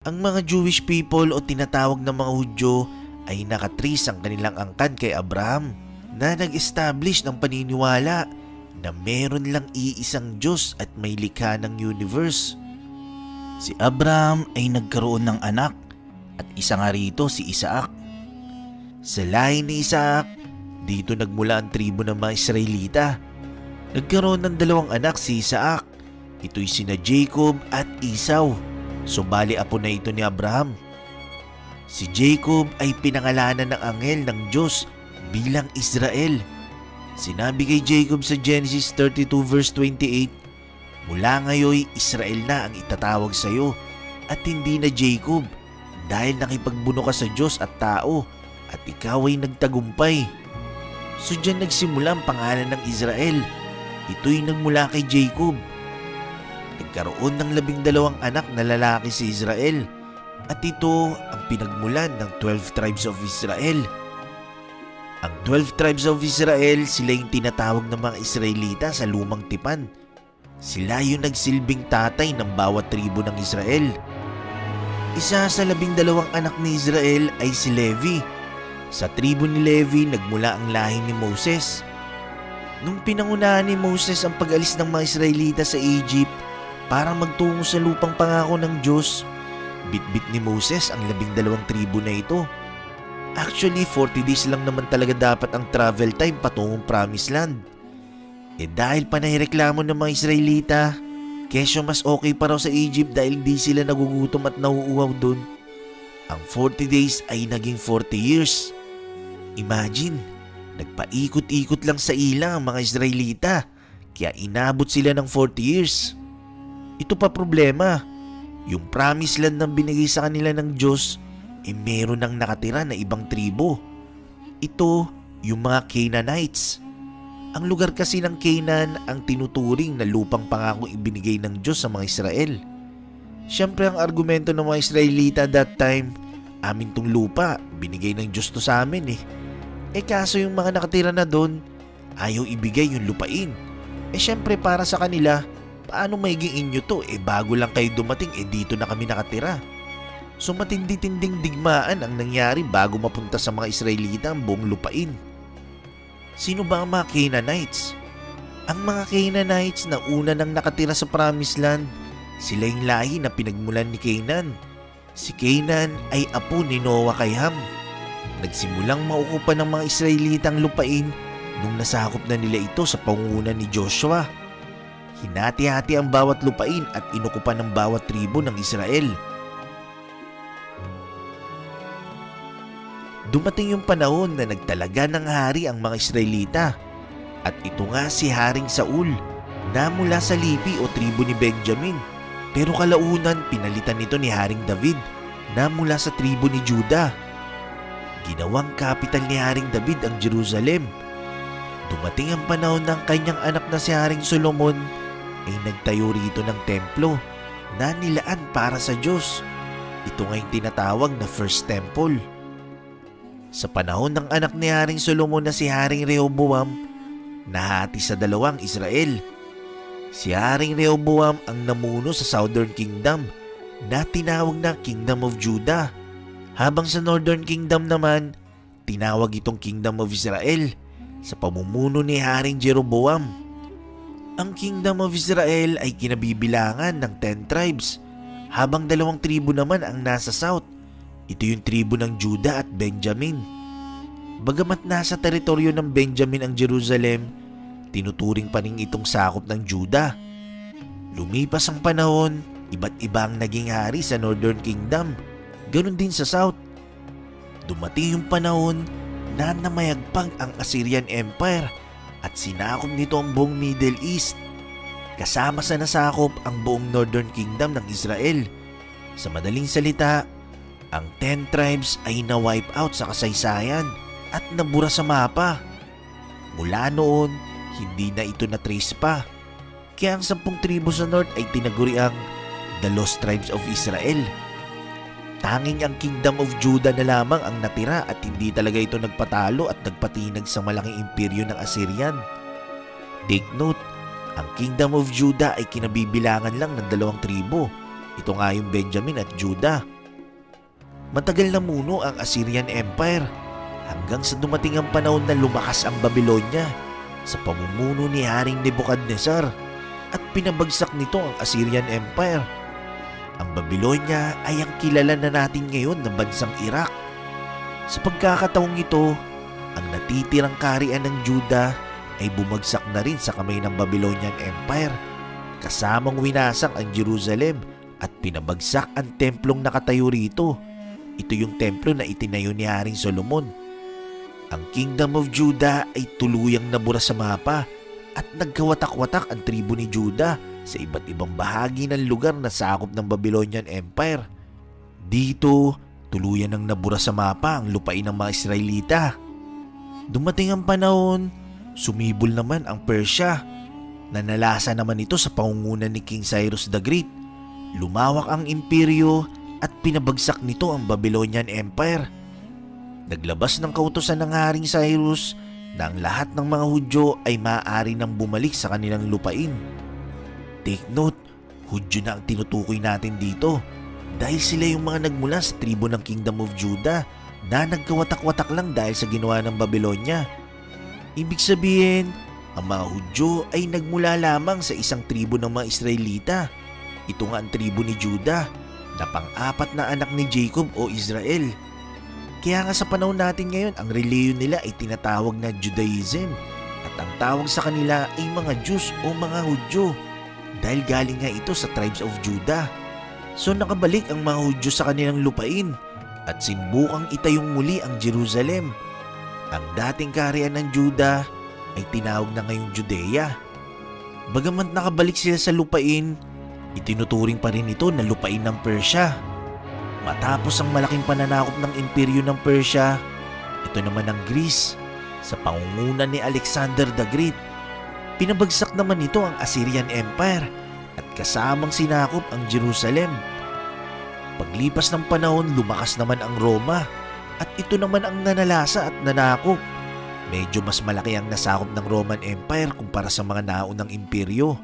Ang mga Jewish people o tinatawag na mga Hudyo ay nakatrace ang kanilang angkan kay Abraham na nag-establish ng paniniwala na meron lang iisang Diyos at may likha ng universe. Si Abraham ay nagkaroon ng anak at isa nga rito si Isaac. Sa lahi ni Isaac, dito nagmula ang tribo ng mga Israelita. Nagkaroon ng dalawang anak si Isaac. Ito'y sina Jacob at Esau. Bali apo na ito ni Abraham. Si Jacob ay pinangalanan ng anghel ng Diyos bilang Israel. Sinabi kay Jacob sa Genesis 32 verse 28, "Mula ngayon Israel na ang itatawag sa iyo at hindi na Jacob dahil nakipagbuno ka sa Diyos at tao at ikaw ay nagtagumpay." So dyan nagsimula ang pangalan ng Israel. Ito'y nagmula kay Jacob. Nagkaroon ng 12 anak na lalaki si Israel at ito ang pinagmulan ng 12 tribes of Israel. Ang 12 tribes of Israel, sila yung tinatawag ng mga Israelita sa lumang tipan. Sila yung nagsilbing tatay ng bawat tribo ng Israel. Isa sa 12 anak ni Israel ay si Levi. Sa tribo ni Levi nagmula ang lahi ni Moses. Nung pinangunahan ni Moses ang pag-alis ng mga Israelita sa Egypt para magtungo sa lupang pangako ng Diyos, bitbit ni Moses ang 12 tribo na ito. Actually, 40 days lang naman talaga dapat ang travel time patungong Promised Land. Dahil panahireklamo ng mga Israelita, kesyo mas okay pa raw sa Egypt dahil di sila nagugutom at nauuhaw dun. Ang 40 days ay naging 40 years. Imagine, nagpaikot-ikot lang sa ilang ang mga Israelita, kaya inabot sila ng 40 years. Ito pa problema, yung Promised Land na binigay sa kanila ng Diyos, meron nang nakatira na ibang tribo. Ito, yung mga Canaanites. Ang lugar kasi ng Canaan ang tinuturing na lupang pangakong ibinigay ng Diyos sa mga Israel. Siyempre ang argumento ng mga Israelita that time, amin tong lupa, binigay ng Diyos to sa amin kaso yung mga nakatira na doon, ayaw ibigay yung lupain. Siyempre para sa kanila, paano maiging inyo to? Bago lang kayo dumating, dito na kami nakatira. So matindi-tinding digmaan ang nangyari bago mapunta sa mga Israelita ang buong lupain. Sino ba ang mga Canaanites? Ang mga Canaanites na una nang nakatira sa Promised Land, sila yung lahi na pinagmulan ni Canaan. Si Canaan ay apo ni Noah kay Ham. Nagsimulang maukupan ng mga Israelita ang lupain nung nasakop na nila ito sa pangunguna ni Joshua. Hinati-hati ang bawat lupain at inukupan ng bawat tribo ng Israel. Dumating yung panahon na nagtalaga ng hari ang mga Israelita. At ito nga si Haring Saul na mula sa Lipi o tribo ni Benjamin. Pero kalaunan pinalitan nito ni Haring David na mula sa tribo ni Juda. Ginawang kapital ni Haring David ang Jerusalem. Dumating ang panahon ng kanyang anak na si Haring Solomon ay nagtayo rito ng templo na nilaan para sa Diyos. Ito nga yung tinatawag na First Temple. Sa panahon ng anak ni Haring Solomon na si Haring Rehoboam, nahati sa dalawang Israel. Si Haring Rehoboam ang namuno sa Southern Kingdom na tinawag na Kingdom of Judah. Habang sa Northern Kingdom naman, tinawag itong Kingdom of Israel sa pamumuno ni Haring Jeroboam. Ang Kingdom of Israel ay kinabibilangan ng 10 tribes, habang 2 tribo naman ang nasa South. Ito yung tribo ng Judah at Benjamin. Bagamat nasa teritoryo ng Benjamin ang Jerusalem, tinuturing pa rin itong sakop ng Judah. Lumipas ang panahon, iba't iba ang naging hari sa Northern Kingdom, ganun din sa South. Dumating yung panahon na namayagpag ang Assyrian Empire at sinakop nito ang buong Middle East. Kasama sa nasakop ang buong Northern Kingdom ng Israel. Sa madaling salita, ang 10 tribes ay na-wipe out sa kasaysayan at nabura sa mapa. Mula noon, hindi na ito na-trace pa. Kaya ang 10 tribo sa North ay tinaguriang The Lost Tribes of Israel. Tanging ang Kingdom of Judah na lamang ang natira at hindi talaga ito nagpatalo at nagpatinag sa malaking imperyo ng Assyrian. Take note, ang Kingdom of Judah ay kinabibilangan lang ng 2 tribo. Ito nga yung Benjamin at Judah. Matagal na muno ang Assyrian Empire hanggang sa dumating ang panahon na lumakas ang Babylonia sa pamumuno ni Haring Nebuchadnezzar at pinabagsak nito ang Assyrian Empire. Ang Babylonia ay ang kilala na natin ngayon na bansang Iraq. Sa pagkakataong ito, ang natitirang kaharian ng Juda ay bumagsak na rin sa kamay ng Babylonian Empire, kasamang winasak ang Jerusalem at pinabagsak ang templong nakatayo rito. Ito yung templo na itinayo ni Haring Solomon. Ang Kingdom of Judah ay tuluyang nabura sa mapa at nagkawatak-watak ang tribo ni Judah sa iba't ibang bahagi ng lugar na sakop ng Babylonian Empire. Dito, tuluyan ang nabura sa mapa ang lupain ng mga Israelita. Dumating ang panahon, sumibol naman ang Persia. Nanalasa naman ito sa pangungunan ni King Cyrus the Great. Lumawak ang imperyo at pinabagsak nito ang Babylonian Empire. Naglabas ng kautusan ng Haring Cyrus na ang lahat ng mga Hudyo ay maaari nang bumalik sa kanilang lupain. Take note, Hudyo na ang tinutukoy natin dito dahil sila yung mga nagmula sa tribo ng Kingdom of Judah na nagkawatak-watak lang dahil sa ginawa ng Babylonia. Ibig sabihin, ang mga Hudyo ay nagmula lamang sa isang tribo ng mga Israelita. Ito nga ang tribo ni Judah na pang-apat na anak ni Jacob o Israel. Kaya nga sa panahon natin ngayon, ang reliyon nila ay tinatawag na Judaism at ang tawag sa kanila ay mga Jews o mga Hudyo dahil galing nga ito sa tribes of Judah. So nakabalik ang mga Hudyo sa kanilang lupain at sinubukang itayong muli ang Jerusalem. Ang dating kaharian ng Judah ay tinawag na ngayong Judea. Bagamat nakabalik sila sa lupain, itinuturing pa rin ito na lupain ng Persia. Matapos ang malaking pananakop ng imperyo ng Persia, ito naman ang Greece sa pangungunan ni Alexander the Great. Pinabagsak naman ito ang Assyrian Empire at kasamang sinakop ang Jerusalem. Paglipas ng panahon, lumakas naman ang Roma at ito naman ang nanalasa at nanakop. Medyo mas malaki ang nasakop ng Roman Empire kumpara sa mga naunang imperyo.